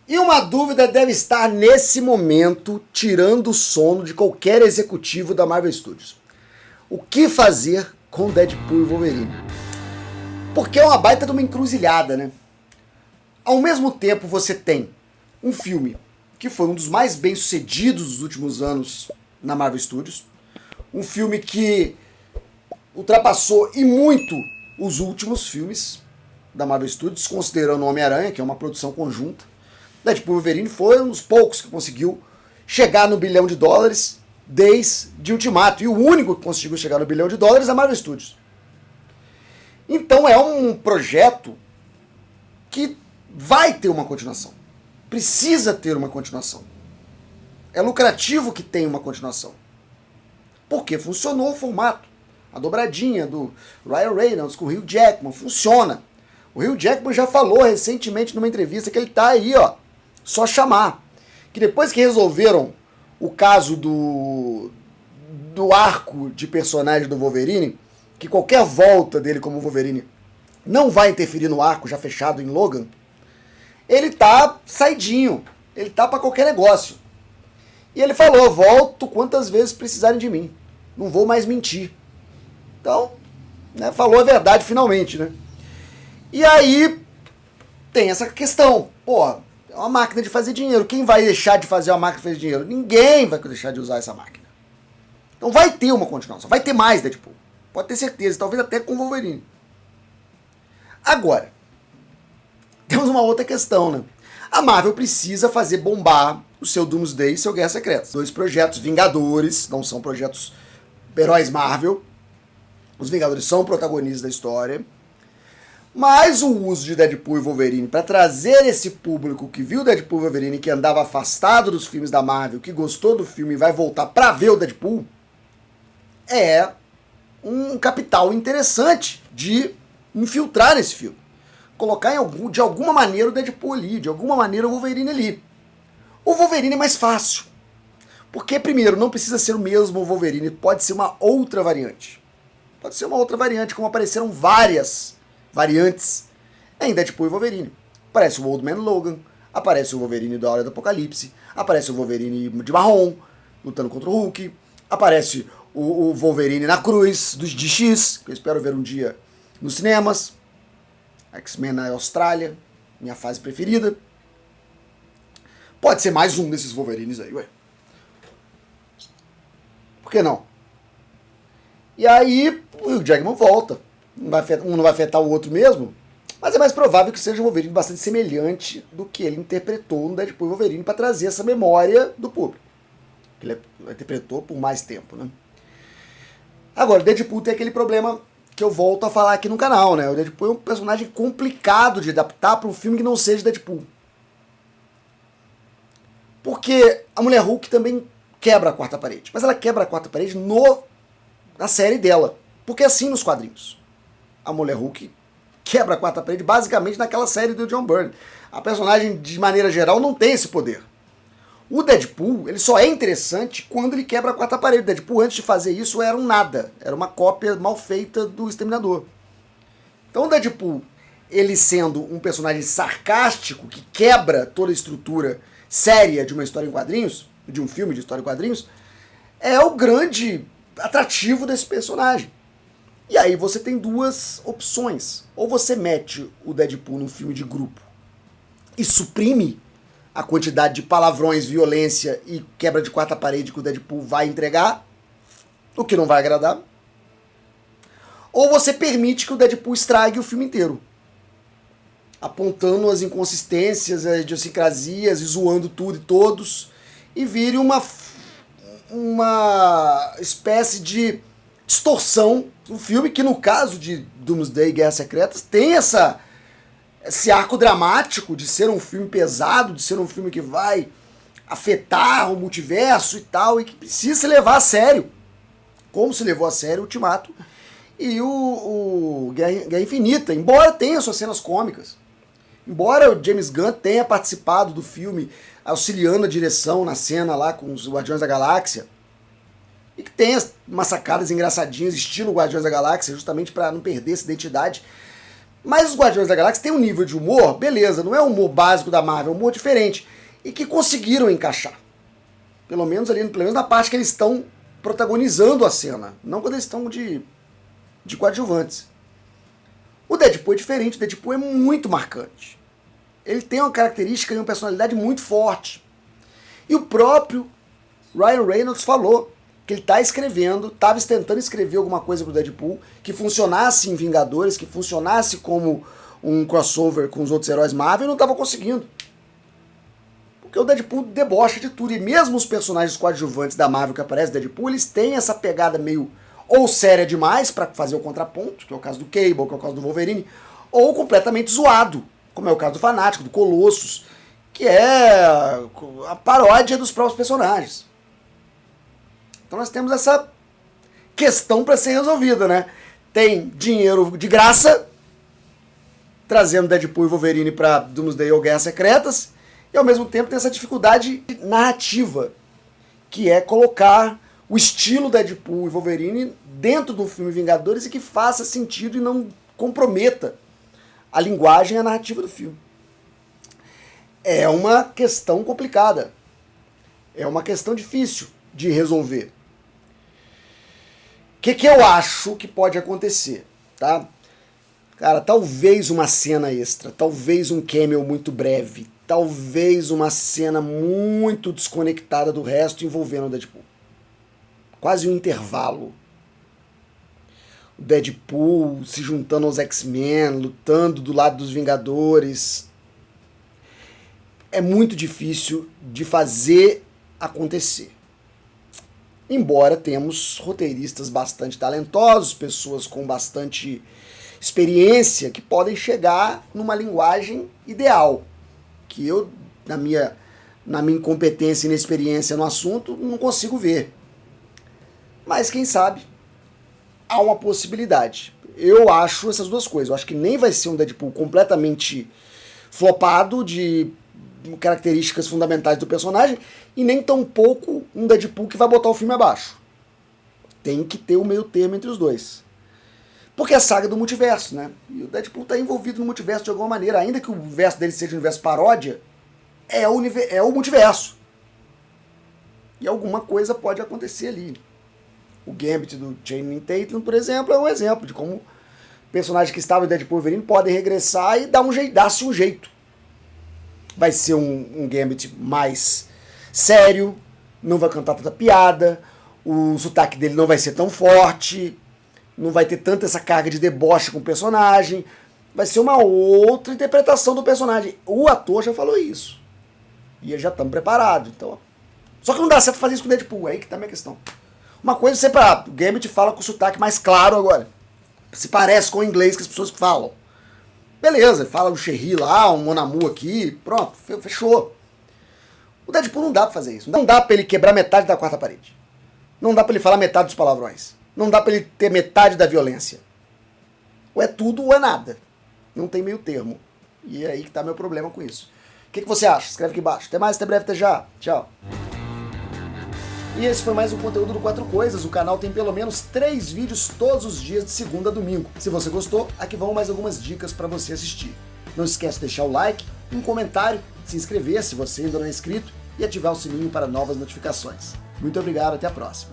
E uma dúvida deve estar nesse momento tirando o sono de qualquer executivo da Marvel Studios. O que fazer com Deadpool e Wolverine? Porque é uma baita de uma encruzilhada, né? Ao mesmo tempo você tem um filme que foi um dos mais bem-sucedidos dos últimos anos na Marvel Studios, um filme que ultrapassou e muito os últimos filmes da Marvel Studios, considerando o Homem-Aranha, que é uma produção conjunta. Deadpool e Wolverine foi um dos poucos que conseguiu chegar no $1 bilhão desde Ultimato, e o único que conseguiu chegar no $1 bilhão é a Marvel Studios. Então é um projeto que vai ter uma continuação. Precisa ter uma continuação. É lucrativo que tenha uma continuação. Porque funcionou o formato. A dobradinha do Ryan Reynolds com o Hugh Jackman funciona. O Hugh Jackman já falou recentemente numa entrevista que ele tá aí, ó, só chamar. Que depois que resolveram o caso do arco de personagem do Wolverine, que qualquer volta dele como Wolverine não vai interferir no arco já fechado em Logan, ele tá saidinho, ele tá pra qualquer negócio. E ele falou, volto quantas vezes precisarem de mim, não vou mais mentir. Então, né, falou a verdade finalmente, né? E aí tem essa questão, porra, é uma máquina de fazer dinheiro, quem vai deixar de fazer uma máquina de fazer dinheiro? Ninguém vai deixar de usar essa máquina. Então vai ter uma continuação, vai ter mais Deadpool, pode ter certeza, talvez até com Wolverine. Agora, temos uma outra questão, né? A Marvel precisa fazer bombar o seu Doomsday e seu Guerra Secreta. 2 projetos Vingadores, não são projetos heróis Marvel. Os Vingadores são protagonistas da história. Mas o uso de Deadpool e Wolverine para trazer esse público que viu Deadpool e Wolverine, que andava afastado dos filmes da Marvel, que gostou do filme e vai voltar para ver o Deadpool, é um capital interessante de infiltrar nesse filme. Colocar de alguma maneira o Deadpool ali, de alguma maneira o Wolverine ali. O Wolverine é mais fácil. Porque, primeiro, não precisa ser o mesmo Wolverine, pode ser uma outra variante. Pode ser uma outra variante, como apareceram várias variantes em Deadpool e Wolverine. Aparece o Old Man Logan, aparece o Wolverine da Hora do Apocalipse, aparece o Wolverine de marrom, lutando contra o Hulk, aparece o Wolverine na cruz, de X, que eu espero ver um dia nos cinemas, X-Men na Austrália, minha fase preferida. Pode ser mais um desses Wolverines aí, ué. Por que não? E aí o Hugh Jackman volta. Um não vai afetar o outro mesmo, mas é mais provável que seja um Wolverine bastante semelhante do que ele interpretou no Deadpool e Wolverine para trazer essa memória do público. Que ele interpretou por mais tempo, né? Agora, o Deadpool tem aquele problema que eu volto a falar aqui no canal, né? O Deadpool é um personagem complicado de adaptar para um filme que não seja Deadpool. Porque a Mulher Hulk também quebra a quarta parede. Mas ela quebra a quarta parede na série dela. Porque é assim nos quadrinhos. A Mulher Hulk quebra a quarta parede basicamente naquela série do John Byrne. A personagem, de maneira geral, não tem esse poder. O Deadpool, ele só é interessante quando ele quebra a quarta parede. O Deadpool, antes de fazer isso, era um nada. Era uma cópia mal feita do Exterminador. Então o Deadpool, ele sendo um personagem sarcástico, que quebra toda a estrutura séria de uma história em quadrinhos, de um filme de história em quadrinhos, é o grande atrativo desse personagem. E aí você tem 2 opções. Ou você mete o Deadpool num filme de grupo e suprime a quantidade de palavrões, violência e quebra de quarta parede que o Deadpool vai entregar, o que não vai agradar. Ou você permite que o Deadpool estrague o filme inteiro, apontando as inconsistências, as idiosincrasias e zoando tudo e todos, e vire uma espécie de distorção do filme, que no caso de Doomsday e Guerras Secretas tem esse arco dramático de ser um filme pesado, de ser um filme que vai afetar o multiverso e tal, e que precisa se levar a sério, como se levou a sério o Ultimato e o Guerra Infinita, embora tenha suas cenas cômicas, embora o James Gunn tenha participado do filme auxiliando a direção na cena lá com os Guardiões da Galáxia, e que tenha umas sacadas engraçadinhas estilo Guardiões da Galáxia, justamente para não perder essa identidade, Mas os Guardiões da Galáxia têm um nível de humor, beleza, não é o humor básico da Marvel, é um humor diferente. E que conseguiram encaixar. Pelo menos na parte que eles estão protagonizando a cena. Não quando eles estão de coadjuvantes. O Deadpool é diferente, o Deadpool é muito marcante. Ele tem uma característica e uma personalidade muito forte. E o próprio Ryan Reynolds falou que ele estava tentando escrever alguma coisa pro Deadpool que funcionasse em Vingadores, que funcionasse como um crossover com os outros heróis Marvel e não estava conseguindo. Porque o Deadpool debocha de tudo. E mesmo os personagens coadjuvantes da Marvel que aparecem no Deadpool, eles têm essa pegada meio ou séria demais para fazer o contraponto, que é o caso do Cable, que é o caso do Wolverine, ou completamente zoado, como é o caso do Fanático, do Colossus, que é a paródia dos próprios personagens. Então nós temos essa questão para ser resolvida, né? Tem dinheiro de graça, trazendo Deadpool e Wolverine para Doomsday ou Guerras Secretas, e ao mesmo tempo tem essa dificuldade narrativa, que é colocar o estilo Deadpool e Wolverine dentro do filme Vingadores e que faça sentido e não comprometa a linguagem e a narrativa do filme. É uma questão complicada. É uma questão difícil de resolver. O que eu acho que pode acontecer, tá? Cara, talvez uma cena extra, talvez um cameo muito breve, talvez uma cena muito desconectada do resto envolvendo o Deadpool. Quase um intervalo. O Deadpool se juntando aos X-Men, lutando do lado dos Vingadores. É muito difícil de fazer acontecer. Embora temos roteiristas bastante talentosos, pessoas com bastante experiência, que podem chegar numa linguagem ideal. Que eu, na minha incompetência e inexperiência no assunto, não consigo ver. Mas quem sabe, há uma possibilidade. Eu acho essas duas coisas. Eu acho que nem vai ser um Deadpool completamente flopado de características fundamentais do personagem e nem tampouco um Deadpool que vai botar o filme abaixo. Tem que ter o meio termo entre os dois. Porque é a saga do multiverso, né? E o Deadpool está envolvido no multiverso de alguma maneira. Ainda que o universo dele seja um universo paródia, é o multiverso. E alguma coisa pode acontecer ali. O Gambit do Channing Tatum, por exemplo, é um exemplo de como personagens que estavam em Deadpool e Wolverine podem regressar e dar-se um jeito. Vai ser um Gambit mais sério, não vai cantar tanta piada, o sotaque dele não vai ser tão forte, não vai ter tanta essa carga de deboche com o personagem, vai ser uma outra interpretação do personagem. O ator já falou isso. E já estamos preparados. Então, só que não dá certo fazer isso com o Deadpool, é aí que tá a minha questão. Uma coisa é separada, o Gambit fala com o sotaque mais claro agora. Se parece com o inglês que as pessoas falam. Beleza, fala o Sherry lá, um Mon Amour aqui, pronto, fechou. O Deadpool não dá pra fazer isso. Não dá pra ele quebrar metade da quarta parede. Não dá pra ele falar metade dos palavrões. Não dá pra ele ter metade da violência. Ou é tudo ou é nada. Não tem meio termo. E é aí que tá meu problema com isso. O que você acha? Escreve aqui embaixo. Até mais, até breve, até já. Tchau. E esse foi mais um conteúdo do 4 Coisas. O canal tem pelo menos 3 vídeos todos os dias de segunda a domingo. Se você gostou, aqui vão mais algumas dicas para você assistir. Não esquece de deixar o like, um comentário, se inscrever se você ainda não é inscrito e ativar o sininho para novas notificações. Muito obrigado, até a próxima.